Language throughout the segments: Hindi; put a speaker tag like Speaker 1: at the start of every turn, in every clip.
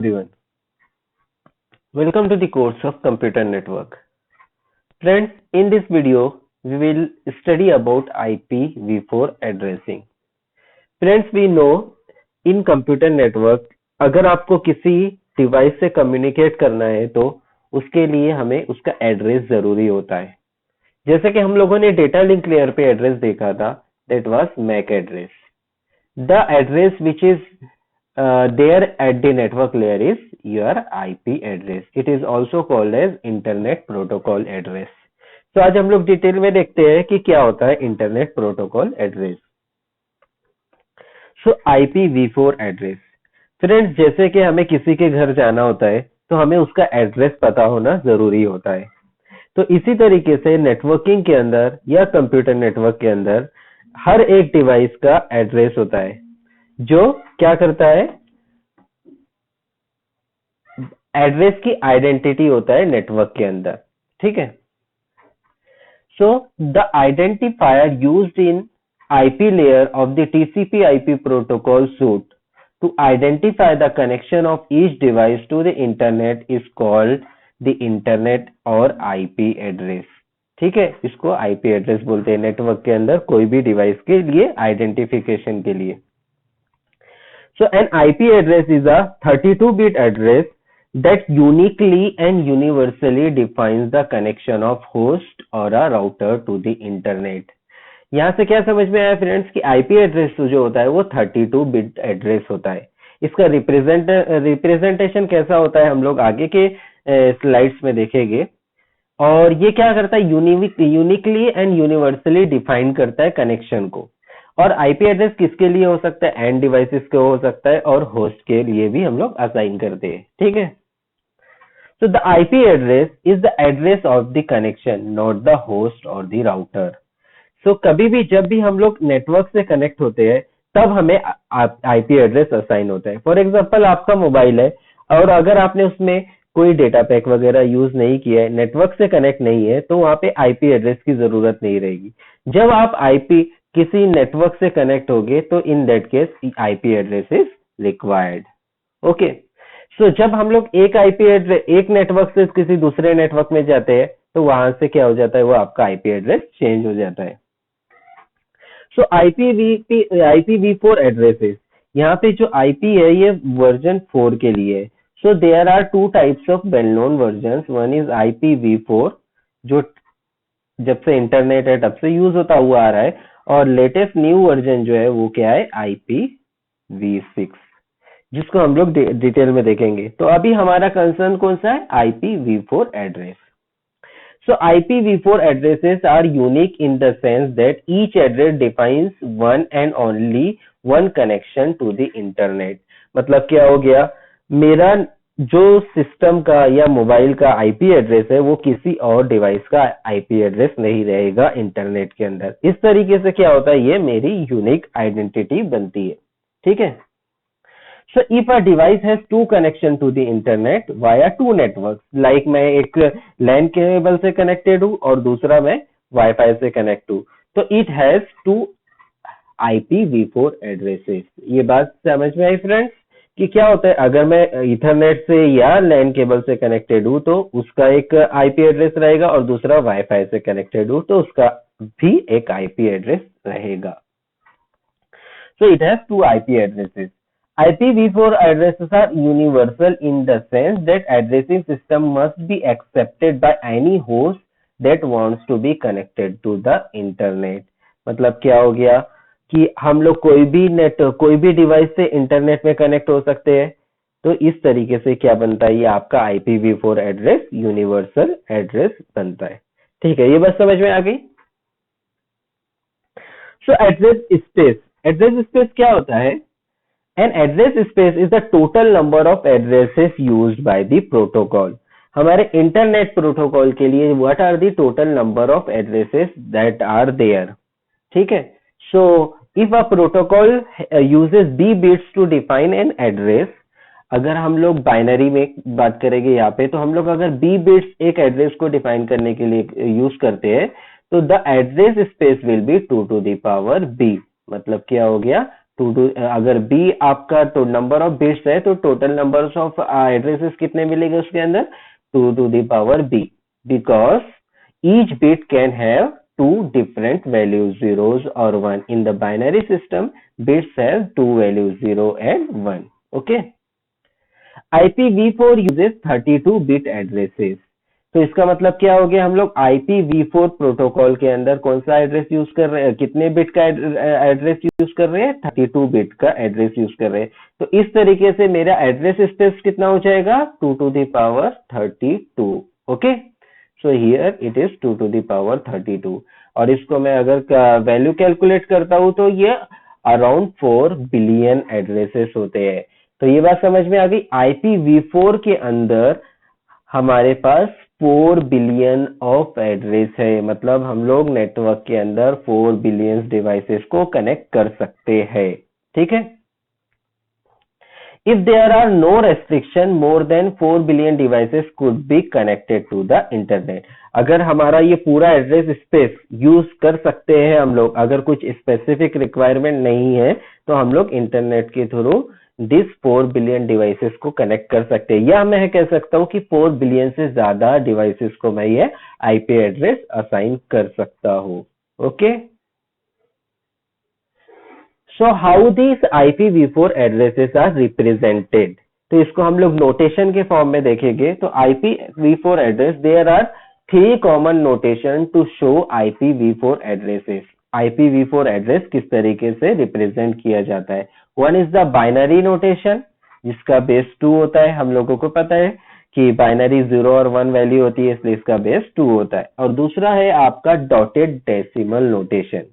Speaker 1: Everyone, welcome to the course of Computer Network. Friends, in this video, we will study about IPv4 addressing. Friends, we know in computer network, अगर आपको किसी डिवाइस से कम्युनिकेट करना है तो उसके लिए हमें उसका एड्रेस जरूरी होता है. जैसे कि हम लोगों ने डेटा लिंक लेयर पे एड्रेस देखा था, that was MAC address. The address which is there at the network layer is your IP address. It is also called as Internet Protocol Address. तो आज हम लोग डिटेल में देखते हैं कि क्या होता है इंटरनेट प्रोटोकॉल एड्रेस. सो IPv4 एड्रेस. फ्रेंड्स, जैसे कि हमें किसी के घर जाना होता है तो हमें उसका एड्रेस पता होना जरूरी होता है. तो इसी तरीके से नेटवर्किंग के अंदर या कंप्यूटर नेटवर्क के अंदर हर एक डिवाइस का एड्रेस होता है जो क्या करता है, एड्रेस की आइडेंटिटी होता है नेटवर्क के अंदर. ठीक है. So the identifier used in IP layer of the TCP IP protocol suite to identify the connection of each device to the internet is called the internet और आईपी एड्रेस. ठीक है, इसको आईपी एड्रेस बोलते हैं नेटवर्क के अंदर कोई भी डिवाइस के लिए आइडेंटिफिकेशन के लिए. So an IP address is a 32-bit address that uniquely and universally defines the connection of host or a router to the internet. यहाँ से क्या समझ में आया फ्रेंड्स कि आईपी एड्रेस जो होता है वो 32-बिट एड्रेस होता है. इसका रिप्रेजेंटेशन कैसा होता है हम लोग आगे के स्लाइड्स में देखेंगे. और ये क्या करता है, यूनिकली एंड यूनिवर्सली डिफाइन करता है कनेक्शन को. और आईपी एड्रेस किसके लिए हो सकता है, एंड डिवाइसेस के हो सकता है और होस्ट के लिए भी हम लोग असाइन करते हैं. ठीक है. So the IP address is the address of the connection, not the host और द राउटर. सो कभी भी जब भी हम लोग नेटवर्क से कनेक्ट होते हैं तब हमें आईपी एड्रेस असाइन होता है. फॉर एग्जांपल, आपका मोबाइल है और अगर आपने उसमें कोई डेटा पैक वगैरह यूज नहीं किया है, नेटवर्क से कनेक्ट नहीं है, तो वहां पे आईपी एड्रेस की जरूरत नहीं रहेगी. जब आप आईपी किसी नेटवर्क से कनेक्ट होगे तो in that case IP address is required. Okay. So जब हम लोग एक आईपी एड्रेस एक नेटवर्क से किसी दूसरे नेटवर्क में जाते हैं तो वहां से क्या हो जाता है, वो आपका आईपी एड्रेस चेंज हो जाता है. सो IPv4 एड्रेसेस, यहाँ पे जो आईपी है ये वर्जन 4 के लिए है. So there are two types of well known version. One is IPv4 जो जब से इंटरनेट है तब से यूज होता हुआ आ रहा है, और लेटेस्ट न्यू वर्जन जो है वो क्या है, IPv6, जिसको हम लोग डिटेल में देखेंगे. तो अभी हमारा कंसर्न कौन सा है, IPv4 address. So IPv4 addresses are unique in the sense that each address defines one and only one connection to the internet. मतलब क्या हो गया, मेरा जो सिस्टम का या मोबाइल का आईपी एड्रेस है वो किसी और डिवाइस का आईपी एड्रेस नहीं रहेगा इंटरनेट के अंदर. इस तरीके से क्या होता है, ये मेरी यूनिक आइडेंटिटी बनती है. ठीक है. So if a device has two connection to the internet via two networks, like मैं एक LAN केबल से कनेक्टेड हूँ और दूसरा मैं वाईफाई से कनेक्ट हूँ, तो it has two IPv4 addresses. ये बात समझ में आई फ्रेंड्स कि क्या होता है, अगर मैं इथरनेट से या LAN केबल से कनेक्टेड हूँ तो उसका एक आईपी एड्रेस रहेगा और दूसरा वाईफाई से कनेक्टेड हूँ तो उसका भी एक आईपी एड्रेस रहेगा. So it has two IP addresses. IPv4 addresses are universal in the sense that addressing system must be accepted by any host that wants to be connected to the internet. मतलब क्या हो गया कि हम लोग कोई भी डिवाइस से इंटरनेट में कनेक्ट हो सकते हैं. तो इस तरीके से क्या बनता है, ये आपका IPv4 एड्रेस यूनिवर्सल एड्रेस बनता है. ठीक है, ये बस समझ में आ गई. सो एड्रेस स्पेस क्या होता है, An address space is the total number of addresses used by the protocol. हमारे इंटरनेट प्रोटोकॉल के लिए what are the total number of addresses that are there. ठीक है. So if a protocol uses b bits to define an address, अगर हम लोग बाइनरी में बात करेंगे यहाँ पे, तो हम लोग अगर b बिट्स एक एड्रेस को डिफाइन करने के लिए यूज करते हैं तो the address space will be 2 to the power b. मतलब क्या हो गया, अगर बी आपका तो नंबर ऑफ बिट्स है तो टोटल नंबर ऑफ एड्रेसेस कितने मिलेंगे उसके अंदर, 2 to the power b, because each bit can have two different values, zeros or 1. In the binary system, bits have two values, 0 and 1. Okay. IPv4 uses 32 bit addresses. तो इसका मतलब क्या हो गया, हम लोग IPv4 प्रोटोकॉल के अंदर कौन सा एड्रेस यूज कर रहे हैं, कितने बिट का एड्रेस यूज कर रहे हैं, 32 बिट का एड्रेस यूज कर रहे हैं। तो इस तरीके से मेरा एड्रेस स्पेस कितना हो जाएगा, 2 to the power 32। Okay, so here it is 2 to the power 32। और इसको मैं अगर वैल्यू कैलकुलेट करता हूं तो ये अराउंड 4 बिलियन एड्रेसेस होते हैं। तो ये बात समझ में आ गई। IPv4 के अंदर हमारे पास 4 बिलियन ऑफ एड्रेस है, मतलब हम लोग नेटवर्क के अंदर 4 बिलियन डिवाइसेस को कनेक्ट कर सकते हैं। ठीक है। If there are no restriction, more than 4 billion devices could be connected to the internet. अगर हमारा ये पूरा एड्रेस स्पेस यूज कर सकते हैं हम लोग, अगर कुछ स्पेसिफिक रिक्वायरमेंट नहीं है तो हम लोग इंटरनेट के थ्रू दिस 4 बिलियन डिवाइसेस को कनेक्ट कर सकते हैं, या मैं कह सकता हूँ कि 4 बिलियन से ज्यादा डिवाइसेस को मैं ये आईपी एड्रेस असाइन कर सकता हूँ। Okay, so how this IPv4 addresses are represented, तो इसको हम लोग नोटेशन के फॉर्म में देखेंगे। तो IPv4 address, there are 3 common notation to show IPv4 addresses. IPv4 address किस तरीके से रिप्रेजेंट किया जाता है। One is the binary notation, जिसका बेस 2 होता है। हम लोगों को पता है कि बाइनरी 0 और 1 वैल्यू होती है, इसलिए इसका बेस 2 होता है। और दूसरा है आपका डॉटेड डेसिमल नोटेशन।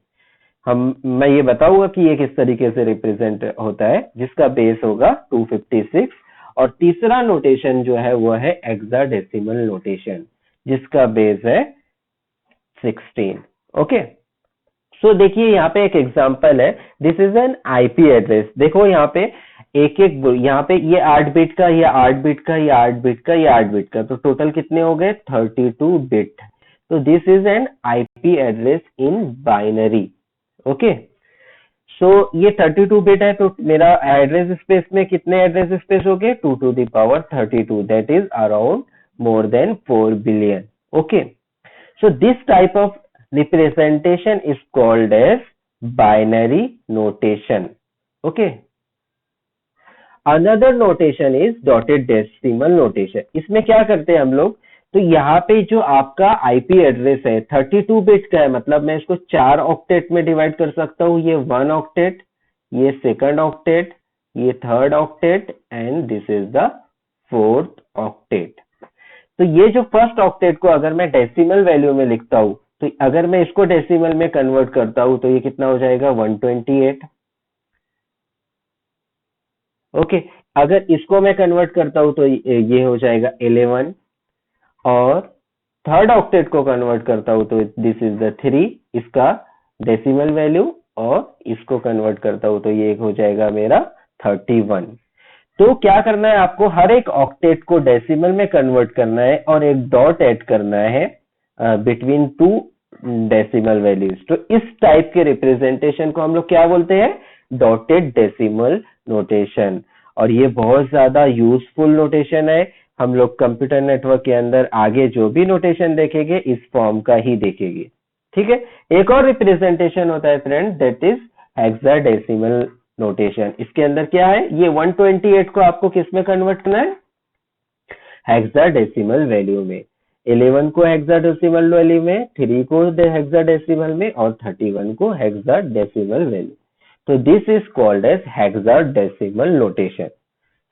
Speaker 1: मैं ये बताऊंगा कि ये किस तरीके से रिप्रेजेंट होता है, जिसका बेस होगा 256। और तीसरा नोटेशन जो है वो है हेक्साडेसिमल नोटेशन, जिसका बेस है 16। ओके, सो देखिए यहाँ पे एक एग्जांपल है, this is an IP address. देखो यहाँ पे एक यहाँ पे ये 8 बिट का, ये 8 बिट का, ये 8 बिट का, ये 8 बिट का, तो टोटल कितने हो गए, 32 बिट। तो this is an IP address in binary. Okay, so ये 32 बिट है, तो मेरा एड्रेस स्पेस में कितने एड्रेस स्पेस हो गए, 2 to the power 32, that is around more than 4 billion. Okay, so this type of representation is called as binary notation. Okay, another notation is dotted decimal notation. इसमें क्या करते हैं हम लोग, तो यहाँ पे जो आपका आईपी एड्रेस है 32 बिट का है, मतलब मैं इसको 4 ऑक्टेट में डिवाइड कर सकता हूँ। ये 1 ऑक्टेट, ये सेकंड ऑक्टेट, ये third octet and this is the 4th octet. तो ये जो फर्स्ट ऑक्टेट को अगर मैं डेसिमल वैल्यू में लिखता हूं, तो अगर मैं इसको डेसिमल में कन्वर्ट करता हूं तो ये कितना हो जाएगा, 128। ओके, अगर इसको मैं कन्वर्ट करता हूं तो ये हो जाएगा 11। और थर्ड ऑक्टेट को कन्वर्ट करता हूं तो दिस इज द 3, इसका डेसिमल वैल्यू, और इसको कन्वर्ट करता हूं तो ये हो जाएगा मेरा 31। तो क्या करना है आपको, हर एक ऑक्टेट को डेसिमल में कन्वर्ट करना है और एक डॉट ऐड करना है बिटवीन 2 डेसिमल वैल्यूज। तो इस टाइप के रिप्रेजेंटेशन को हम लोग क्या बोलते हैं, डॉटेड डेसिमल नोटेशन। और ये बहुत ज्यादा यूजफुल नोटेशन है। हम लोग कंप्यूटर नेटवर्क के अंदर आगे जो भी नोटेशन देखेंगे इस फॉर्म का ही देखेंगे। ठीक है, एक और रिप्रेजेंटेशन होता है friend, that is hexadecimal notation. इसके अंदर क्या है, ये 128 को आपको किस में कन्वर्ट करना है, हेक्साडेसिमल वैल्यू में। 11 को हेक्साडेसिमल वैल्यू में, 3 को हेक्साडेसिमल में, और 31 को हेक्साडेसिमल वैल्यू। तो this is called as hexadecimal notation.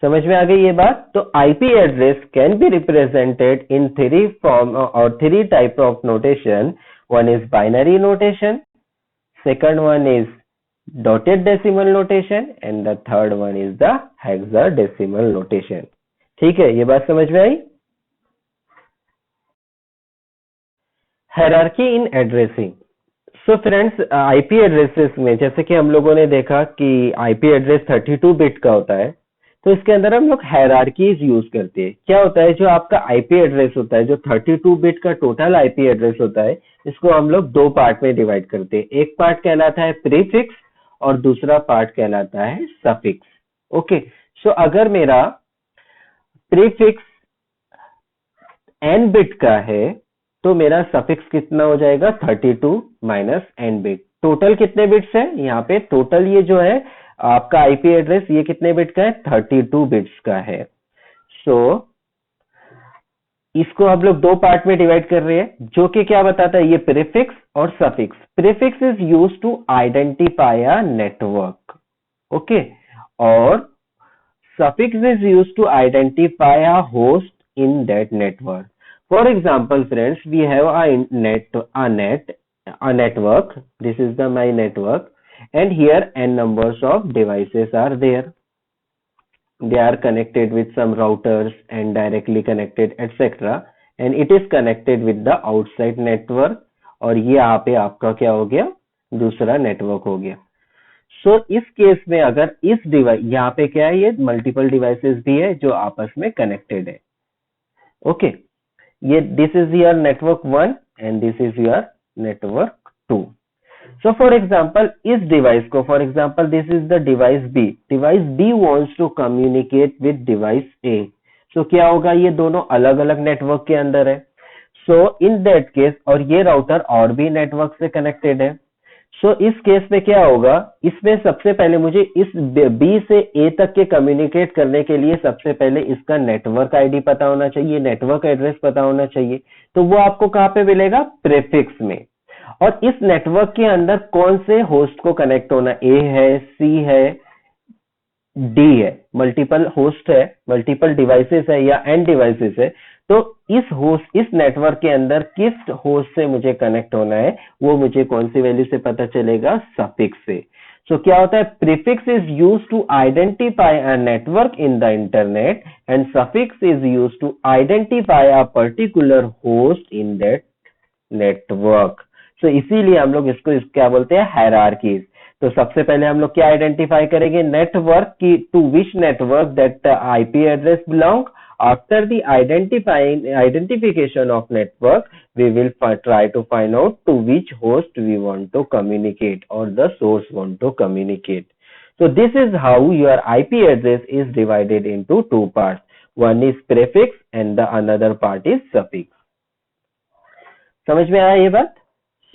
Speaker 1: समझ में आ गई ये बात। तो IP address can be represented in 3 form और 3 type of notation. One is binary notation, second one is dotted decimal notation and the third one is the hexadecimal notation. ठीक है, ये बात समझ में आई। Hierarchy in addressing. So friends, IP addresses में जैसे कि हम लोगों ने देखा कि आईपी एड्रेस 32 बिट का होता है, तो इसके अंदर हम लोग हायरार्कीज यूज करते हैं। क्या होता है, जो आपका आईपी एड्रेस होता है, जो 32 बिट का टोटल आईपी एड्रेस होता है, इसको हम लोग 2 पार्ट में डिवाइड करते हैं। एक पार्ट कहलाता है प्रीफिक्स और दूसरा पार्ट कहलाता है सफिक्स। ओके, सो अगर मेरा प्रीफिक्स n बिट का है तो मेरा सफिक्स कितना हो जाएगा 32 माइनस n बिट। टोटल कितने बिट्स है यहाँ पे? टोटल ये जो है आपका आईपी एड्रेस ये कितने बिट का है? 32 बिट्स का है। सो इसको हम लोग दो पार्ट में डिवाइड कर रहे हैं, जो कि क्या बताता है? ये प्रीफिक्स और suffix. Prefix is used to identify a network, okay, और suffix is used to identify a host in that network. For example, friends, we have a network. This is the my network, and here n numbers of devices are there. They are connected with some routers and directly connected, etc. And it is connected with the outside network. और ये यहाँ पे आपका क्या हो गया? दूसरा नेटवर्क हो गया। सो इस केस में अगर इस डिवाइस यहाँ पे क्या है? ये मल्टीपल डिवाइसेस भी है जो आपस में कनेक्टेड है। ओके, ये this is your network 1 and this is your network 2। So for example इस डिवाइस को, for example this is the device B. Device B wants to communicate with device A. So क्या होगा? ये दोनों अलग अलग नेटवर्क के अंदर है। सो इन दैट केस, और ये राउटर और भी नेटवर्क से कनेक्टेड है। सो इस केस में क्या होगा? इसमें सबसे पहले मुझे इस बी से ए तक के कम्युनिकेट करने के लिए सबसे पहले इसका नेटवर्क आईडी पता होना चाहिए, नेटवर्क एड्रेस पता होना चाहिए। तो वो आपको कहाँ पे मिलेगा? प्रीफिक्स में। और इस नेटवर्क के अंदर कौन से होस्ट को कनेक्ट होना? ए है, सी है, डी है, मल्टीपल होस्ट है, मल्टीपल डिवाइसेस है या एन डिवाइसेस है। तो इस नेटवर्क के अंदर किस होस्ट से मुझे कनेक्ट होना है वो मुझे कौन सी वैल्यू से पता चलेगा? सफिक्स से। सो क्या होता है? Prefix is used to identify a network in the internet and suffix is used to identify a particular host in that network. So इसीलिए हम लोग इसको क्या बोलते हैं? हायरार्कीज। तो सबसे पहले हम लोग क्या आइडेंटिफाई करेंगे? नेटवर्क की, to which network that IP address belong. After the identification of network, we will try to find out to which host we want to communicate or the source want to communicate. So this is how your IP address is divided into two parts. One is prefix and the another part is suffix. समझ में आया ये बात?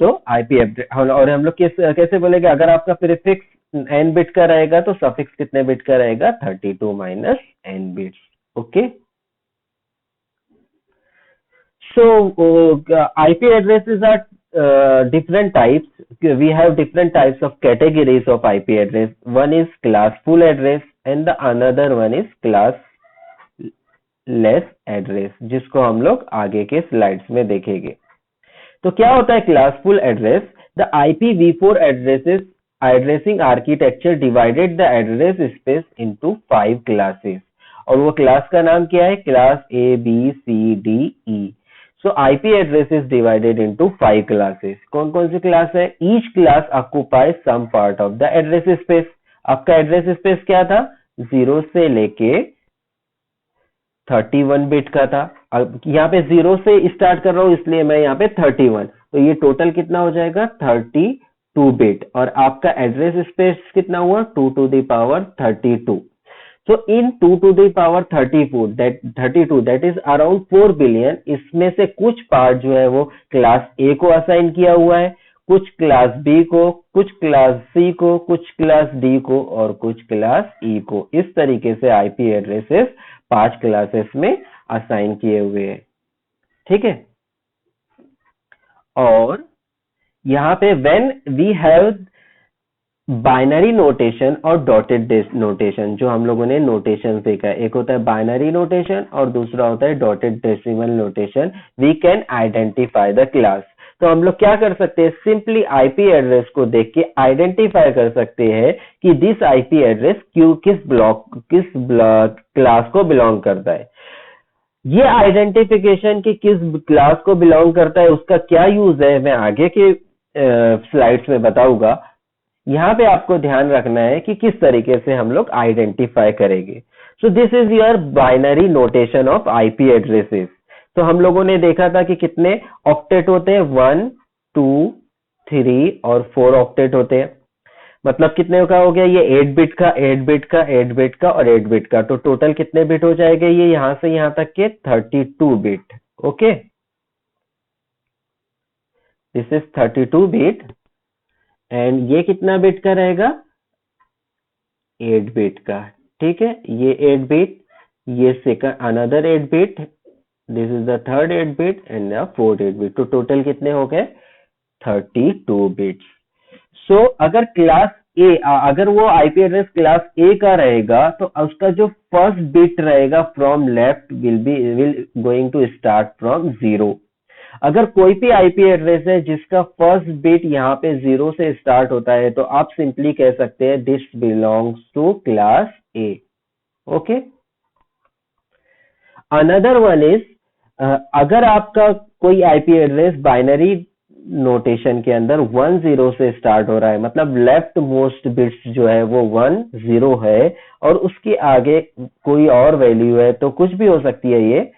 Speaker 1: So IP address, और हम लोग कैसे बोलेंगे? अगर आपका प्रीफिक्स n बिट का रहेगा तो सफिक्स कितने बिट का रहेगा? 32 minus n bits. Okay, so IP addresses are different types. We have different types of categories of IP address. One is classful address and the another one is classless address, जिसको हम लोग आगे के स्लाइड्स में देखेंगे। तो क्या होता है classful address? The IPv4 addresses addressing architecture divided the address space into 5 classes. और वो क्लास का नाम क्या है? Class A, B, C, D, E. So IP address is divided into 5 classes. कौन कौन सी क्लास है? Each class occupies some part of the address space. आपका एड्रेस स्पेस क्या था? 0 से लेके 31 बिट का था। अब यहाँ पे 0 से स्टार्ट कर रहा हूँ इसलिए मैं यहाँ पे 31, तो ये टोटल कितना हो जाएगा? 32 बिट। और आपका एड्रेस स्पेस कितना हुआ? 2 to the power 32। So in 2 to the power 32 that is around 4 billion, इसमें से कुछ पार्ट जो है वो क्लास A को असाइन किया हुआ है, कुछ क्लास B को, कुछ क्लास C को, कुछ क्लास D को और कुछ क्लास E को। इस तरीके से आईपी एड्रेसेस 5 क्लासेस में असाइन किए हुए हैं। ठीक है, और यहाँ पे when we have binary notation और डॉटेड नोटेशन, जो हम लोगों ने नोटेशन देखा है, एक होता है बाइनरी नोटेशन और दूसरा होता है dotted decimal notation, we can identify the class. तो हम लोग क्या कर सकते हैं? सिंपली आईपी एड्रेस को देख के आइडेंटिफाई कर सकते हैं कि दिस आईपी एड्रेस किस क्लास को बिलोंग करता है। ये आइडेंटिफिकेशन कि किस क्लास को बिलोंग करता है उसका क्या यूज है मैं आगे के स्लाइड्स में बताऊंगा। यहाँ पे आपको ध्यान रखना है कि किस तरीके से हम लोग आइडेंटिफाई करेंगे। So this is your binary notation of IP addresses. तो हम लोगों ने देखा था कि कितने ऑक्टेट होते हैं? 1, 2, 3 और 4 ऑक्टेट होते हैं। मतलब कितने का हो गया ये 8 बिट का 8 बिट का 8 बिट का और 8 बिट का, तो टोटल कितने बिट हो जाएंगे ये यहां से यहां तक के 32 bit. Okay, this is 32 bit and ये कितना बिट का रहेगा 8 बिट का। ठीक है, ये 8 बिट, ये second another 8 bit, this is the third 8 bit and the fourth 8 bit, तो टोटल कितने हो गए 32 बिट्स। सो अगर क्लास ए, अगर वो आईपी एड्रेस क्लास ए का रहेगा तो उसका जो फर्स्ट बिट रहेगा from left will going to start from 0। अगर कोई भी आईपी एड्रेस है जिसका फर्स्ट बिट यहाँ पे 0 से स्टार्ट होता है तो आप सिंपली कह सकते हैं this belongs to class A. Okay, another one is अगर आपका कोई आईपी एड्रेस बाइनरी नोटेशन के अंदर 10 से स्टार्ट हो रहा है, मतलब लेफ्ट मोस्ट बिट्स जो है वो 10 है और उसके आगे कोई और वैल्यू है तो कुछ भी हो सकती है ये,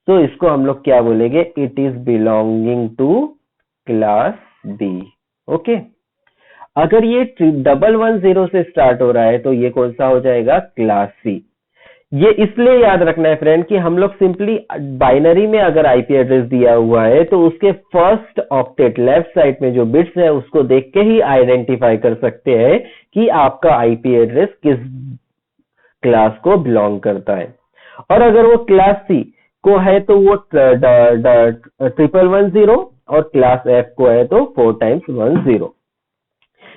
Speaker 1: तो इसको हम लोग क्या बोलेंगे it is belonging to class B. Okay, अगर ये 110 से स्टार्ट हो रहा है तो ये कौन सा हो जाएगा क्लास सी। ये इसलिए याद रखना है फ्रेंड कि हम लोग सिंपली बाइनरी में अगर आईपी एड्रेस दिया हुआ है तो उसके फर्स्ट ऑक्टेट लेफ्ट साइड में जो बिट्स है उसको देख के ही आइडेंटिफाई कर सकते हैं कि आपका आईपी एड्रेस किस क्लास को बिलोंग करता है। और अगर वो क्लास सी को है तो वो 111 और क्लास एफ को है तो 4 टाइम्स 10।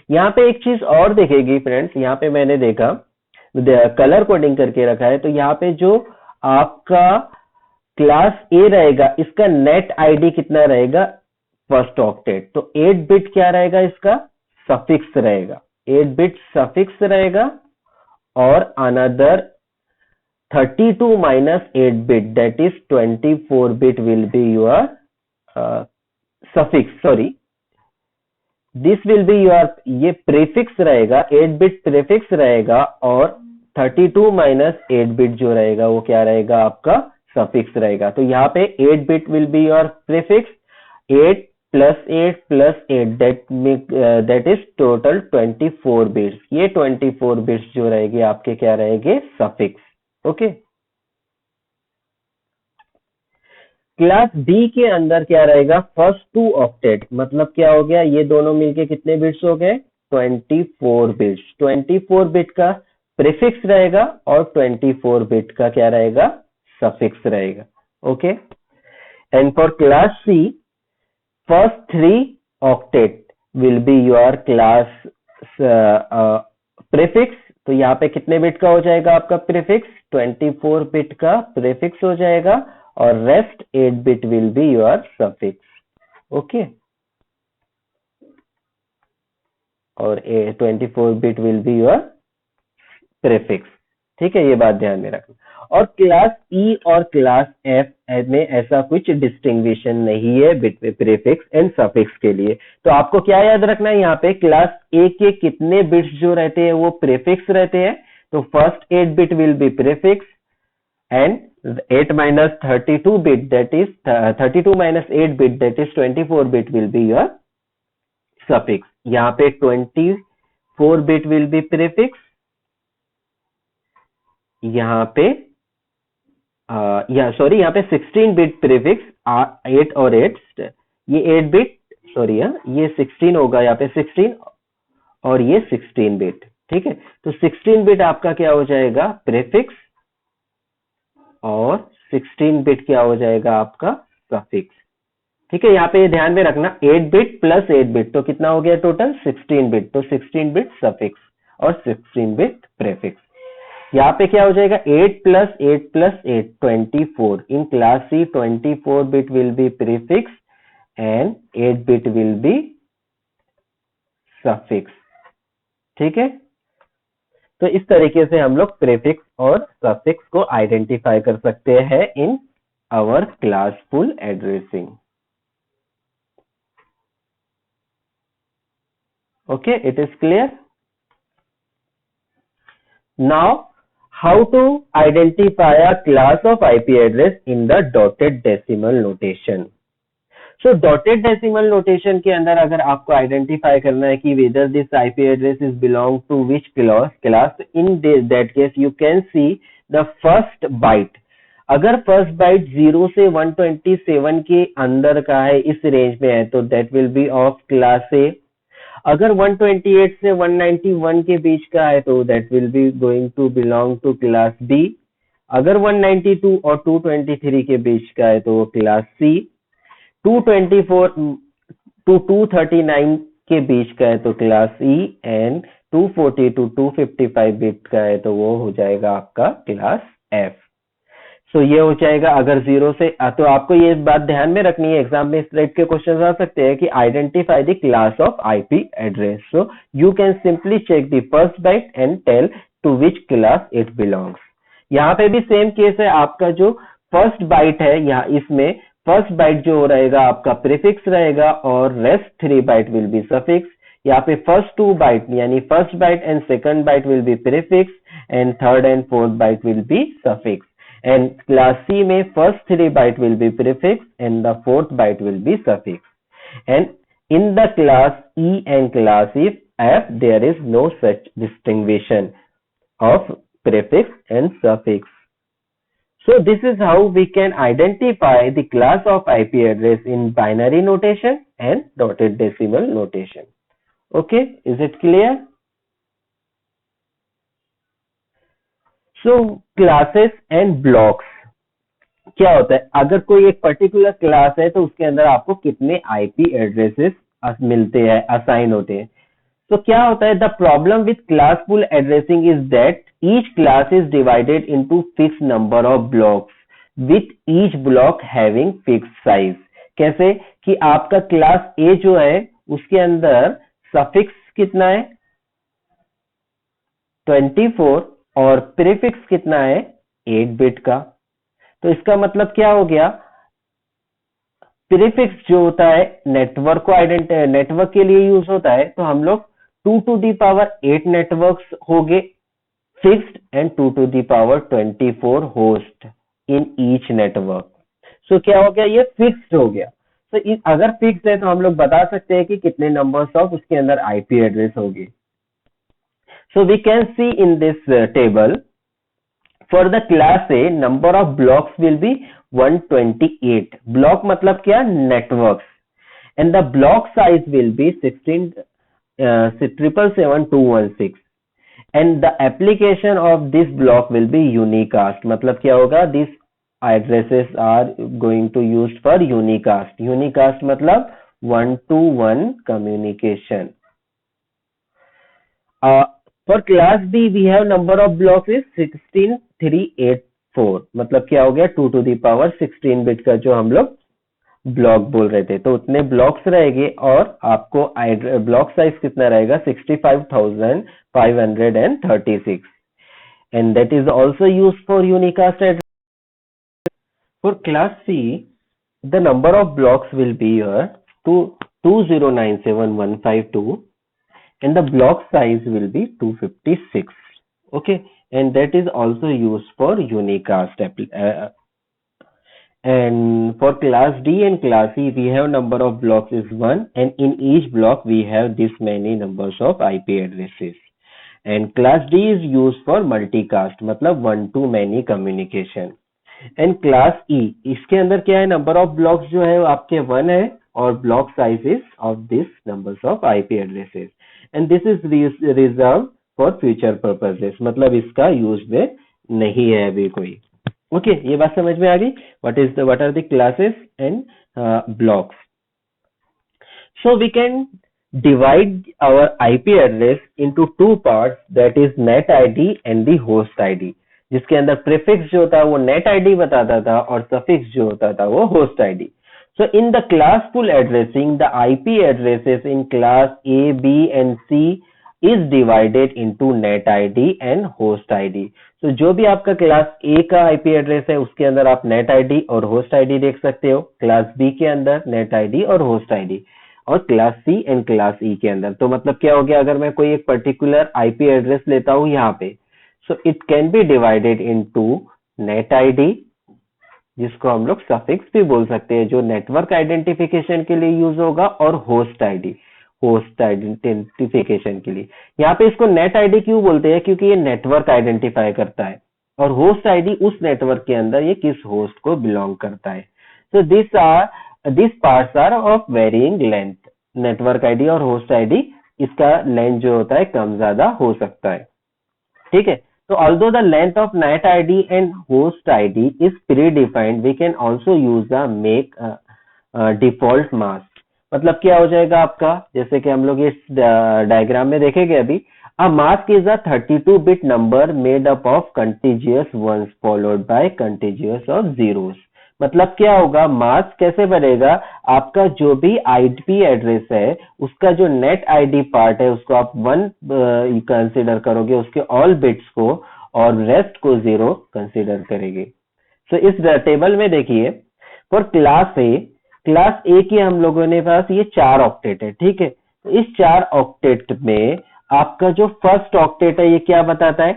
Speaker 1: यहाँ पे एक चीज और देखेगी फ्रेंड्स, यहाँ पे मैंने देखा कलर कोडिंग करके रखा है, तो यहाँ पे जो आपका क्लास ए रहेगा इसका नेट आईडी कितना रहेगा फर्स्ट ऑक्टेट, तो 8 बिट क्या रहेगा इसका सफिक्स रहेगा, 8 बिट सफिक्स रहेगा और another 32 minus 8 bit that is 24 bit will be your suffix, sorry this will be your ये प्रीफिक्स रहेगा 8 बिट प्रीफिक्स रहेगा और 32 माइनस 8 बिट जो रहेगा वो क्या रहेगा आपका सफिक्स रहेगा। तो यहाँ पे 8 bit will be your prefix, 8 plus 8 that is total 24 bits, ये 24 बिट्स जो रहेगी आपके क्या रहेंगे सफिक्स। ओके, क्लास डी के अंदर क्या रहेगा फर्स्ट 2 ऑक्टेट, मतलब क्या हो गया ये दोनों मिलके कितने बिट्स हो गए 24 बिट्स, 24 बिट का प्रीफिक्स रहेगा और 24 बिट का क्या रहेगा सफिक्स रहेगा। Okay, and for class C first 3 octet will be your class prefix, तो यहाँ पे कितने बिट का हो जाएगा आपका प्रीफिक्स 24 बिट का प्रीफिक्स हो जाएगा और rest 8 bit will be your suffix. Okay, और 24 bit will be your prefix. ठीक है, ये बात ध्यान में रखना। और क्लास ई और क्लास एफ में ऐसा कुछ डिस्टिंग्विशन नहीं है बिटवीन प्रीफिक्स एंड सफिक्स के लिए, तो आपको क्या याद रखना है यहाँ पे क्लास ए के कितने बिट्स जो रहते हैं वो प्रीफिक्स रहते हैं, तो first 8 bit will be prefix and 8 minus 32 bit that is 32 minus 8 bit that is 24 bit will be your suffix। यहाँ पे 24 bit will be prefix, यहाँ पे सॉरी यहाँ पे 16 बिट प्रीफिक्स 8 और 8, ये 8 बिट सॉरी ये 16 होगा यहाँ पे 16 और ये 16 बिट। ठीक है, तो 16 बिट आपका क्या हो जाएगा प्रीफिक्स और 16 बिट क्या हो जाएगा आपका सफिक्स। ठीक है, यहाँ पे ध्यान में रखना 8 बिट प्लस 8 बिट तो कितना हो गया टोटल 16 बिट, तो 16 बिट सफिक्स और 16 बिट प्रीफिक्स। यहाँ पे क्या हो जाएगा 8 plus 8 plus 8 24, in class C 24 bit will be prefix and 8 bit will be suffix. ठीक है, तो इस तरीके से हम लोग प्रीफिक्स और सफिक्स को आइडेंटिफाई कर सकते हैं in our classful addressing. Okay, it is clear. Now how to identify a class of IP address in the dotted decimal notation। So dotted decimal notation के अंदर अगर आपको आइडेंटिफाई करना है कि whether this IP address is belong to which class, in that case you can see the first byte. अगर फर्स्ट बाइट 0 से 127 के अंदर का है, इस रेंज में है, तो that will be of class A. अगर 128 से 191 के बीच का है तो that will be going to belong to class B. अगर 192 और 223 के बीच का है तो वो क्लास सी। 224 टू 239 के बीच का है तो class E, and 240 to 255 bit का है तो वो हो जाएगा आपका क्लास एफ। सो ये हो जाएगा अगर 0 से, तो आपको ये बात ध्यान में रखनी है, एग्जाम में इस टाइप के क्वेश्चन आ सकते हैं कि identify the class of IP address. So you can simply check the first byte and tell to which class it belongs. यहाँ पे भी सेम केस है, आपका जो फर्स्ट बाइट है, यहाँ इसमें फर्स्ट बाइट जो रहेगा आपका प्रीफिक्स रहेगा और rest 3 byte will be suffix. यहाँ पे फर्स्ट 2 बाइट यानी first byte and second byte will be prefix and third and fourth byte will be suffix. And class C में first 3 byte will be prefix and the fourth byte will be suffix. And in the class E and class F, there is no such distinction of prefix and suffix. So this is how we can identify the class of IP address in binary notation and dotted decimal notation. Okay, is it clear? So classes and blocks क्या होता है, अगर कोई एक पर्टिकुलर क्लास है तो उसके अंदर आपको कितने आईपी एड्रेसेस मिलते हैं, असाइन होते हैं। तो क्या होता है, the problem with classful addressing is that each class is divided into fix number of blocks with each block having fix size. कैसे कि आपका क्लास ए जो है उसके अंदर सफिक्स कितना है 24 और प्रीफिक्स कितना है 8 बिट का। तो इसका मतलब क्या हो गया, प्रीफिक्स जो होता है नेटवर्क को नेटवर्क के लिए यूज होता है, तो हम लोग 2 to the power 8 नेटवर्क्स हो गए fixed and 2 to the power 24 host in each network. So क्या हो गया, ये फिक्स्ड हो गया। तो अगर फिक्स्ड है तो हम लोग बता सकते हैं कि कितने नंबर्स ऑफ उसके अंदर आईपी एड्रेस होगी। So we can see in this table for the class A number of blocks will be 128. Block मतलब क्या, networks, and the block size will be 16,777,216 and the application of this block will be unicast। मतलब क्या होगा, these addresses are going to used for unicast। unicast मतलब 1-to-1 communication। For class B we have number of blocks is 16384। मतलब क्या हो गया 2 to the power 16 बिट का जो हम लोग ब्लॉक बोल रहे थे, तो उतने ब्लॉक्स रहेंगे और आपको ब्लॉक साइज कितना रहेगा 65,536 and that is also used for unicast address। For class C the number of blocks will be here 2097152 and the block size will be 256। okay, and that is also used for unicast and for class D and class E we have number of blocks is 1 and in each block we have this many numbers of IP addresses and class D is used for multicast मतलब one to many communication and class E इसके अंदर क्या है, number of blocks जो है आपके 1 है और block sizes of this numbers of IP addresses and this is reserved for future purposes। मतलब इसका यूज में नहीं है अभी कोई। ओके, ये बात समझ में आ गई, what are the classes and blocks। so we can divide our IP address into two parts, that is net ID and the host ID। जिसके अंदर प्रीफिक्स जो होता है वो नेट आईडी बताता था और सफिक्स जो होता था वो host ID. So in the classful addressing, the IP addresses in class A, B and C is divided into net ID and host ID। So जो भी आपका क्लास A का IP एड्रेस है उसके अंदर आप नेट आईडी और होस्ट आईडी देख सकते हो, क्लास B के अंदर नेट आईडी और होस्ट आईडी, और class C and class E के अंदर। तो मतलब क्या हो गया, अगर मैं कोई एक पर्टिकुलर IP एड्रेस लेता हूं यहाँ पे, so it can be divided into net ID जिसको हम लोग सफिक्स भी बोल सकते हैं, जो नेटवर्क आइडेंटिफिकेशन के लिए यूज होगा, और होस्ट आईडी, होस्ट आइडेंटिफिकेशन के लिए। यहाँ पे इसको नेट आईडी क्यों बोलते हैं, क्योंकि ये नेटवर्क आइडेंटिफाई करता है, और होस्ट आईडी उस नेटवर्क के अंदर ये किस होस्ट को बिलोंग करता है। So this parts are of varying length. Network ID और होस्ट आईडी, इसका लेंथ जो होता है कम ज्यादा हो सकता है, ठीक है। तो although the length of NAT ID and host ID is predefined, we can also use the make default mask। मतलब क्या हो जाएगा आपका, जैसे कि हम लोग इस डायग्राम में देखेंगे अभी, a mask is a 32-bit number made up of contiguous ones followed by contiguous of zeros। मतलब क्या होगा, मास्क कैसे बनेगा, आपका जो भी आईपी एड्रेस है उसका जो नेट आईडी पार्ट है उसको आप 1 कंसीडर करोगे, उसके ऑल बिट्स को, और रेस्ट को 0 कंसीडर करेंगे। सो इस टेबल में देखिए, फॉर क्लास ए की हम लोगों ने पास ये 4 ऑक्टेट है, ठीक है। तो इस 4 ऑक्टेट में आपका जो फर्स्ट ऑक्टेट है ये क्या बताता है,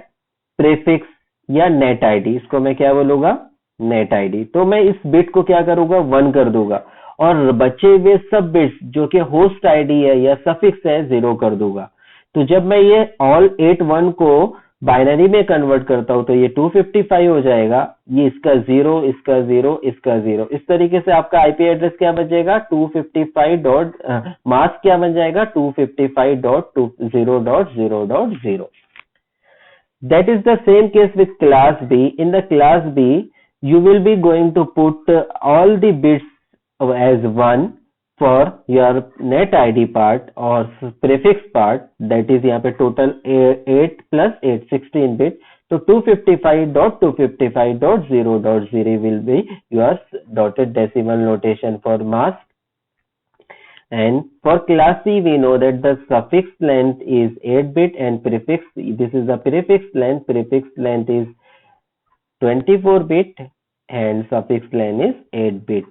Speaker 1: प्रीफिक्स या नेट आईडी, इसको मैं क्या बोलूंगा, नेट आईडी। तो मैं इस बिट को क्या करूंगा, 1 कर दूंगा, और बचे हुए सब बिट्स जो कि होस्ट आईडी है या सफिक्स है 0 कर दूंगा। तो जब मैं ये ऑल 8 1 को बाइनरी में कन्वर्ट करता हूं तो ये 255 हो जाएगा, ये इसका 0, इसका 0, इसका 0। इस तरीके से आपका आईपी एड्रेस क्या बचेगा, 255 डॉट मास्क क्या बन जाएगा, 255.20.0.0। That is the same case with class B. In the class B, you will be going to put all the bits as 1 for your net ID part or prefix part, that is यहाँ पे total 8 plus 8 16 bit। तो 255.255.0.0 will be your dotted decimal notation for mask। And for class C, we know that the suffix length is 8-bit and prefix, this is the prefix length is 24-bit and suffix length is 8-bit।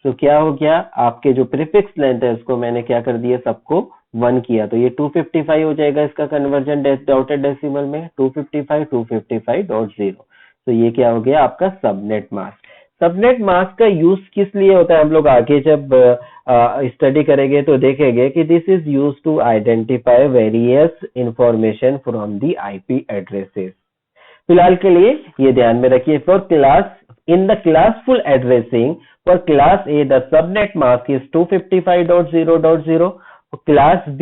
Speaker 1: So क्या हो गया, आपके जो prefix length है उसको मैंने क्या कर दिया, सबको 1 किया, तो ये 255 हो जाएगा, इसका कन्वर्जन डॉटेड डेसिमल में 255.255.0। तो ये क्या हो गया आपका सबनेट मास्क। सबनेट मास्क का यूज किस लिए होता है, हम लोग आगे जब स्टडी करेंगे तो देखेंगे कि this is use to identify various information from the IP addresses. फिलहाल के लिए ये ध्यान में रखिए, for class in the classful addressing for class A the subnet mask is 255.0.0, for class B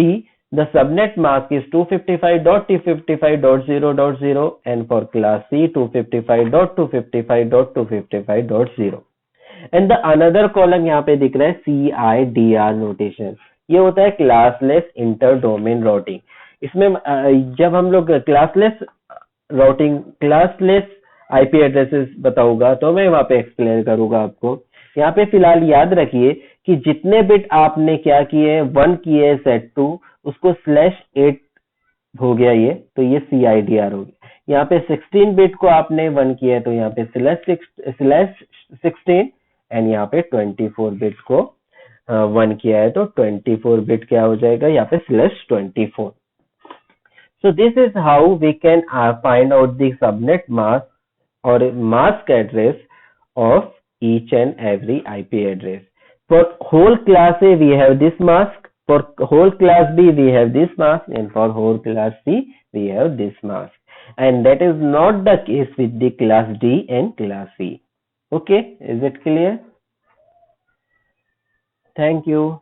Speaker 1: the subnet mask is 255.255.0.0 and for class C 255.255.255.0। and the another column यहाँ पे दिख रहा है CIDR notation, ये होता है क्लासलेस इंटर डोमेन राउटिंग। इसमें जब हम लोग classless routing, classless IP addresses बताऊंगा तो मैं वहां पे एक्सप्लेन करूंगा आपको। यहाँ पे फिलहाल याद रखिए कि जितने बिट आपने क्या किए, 1 किए सेट टू, उसको /8 हो गया ये, तो ये CIDR हो गया। यहाँ पे 16 बिट को आपने 1 किया है तो यहाँ पे /16 एंड यहाँ पे 24 बिट को 1 किया है तो 24 बिट क्या हो जाएगा, यहाँ पे /24। So this is how we can find out the subnet mask or mask address of each and every IP address. For whole class A we have this mask, for whole class B we have this mask, and for whole class C we have this mask. And that is not the case with the class D and class C. Okay, is it clear? Thank you.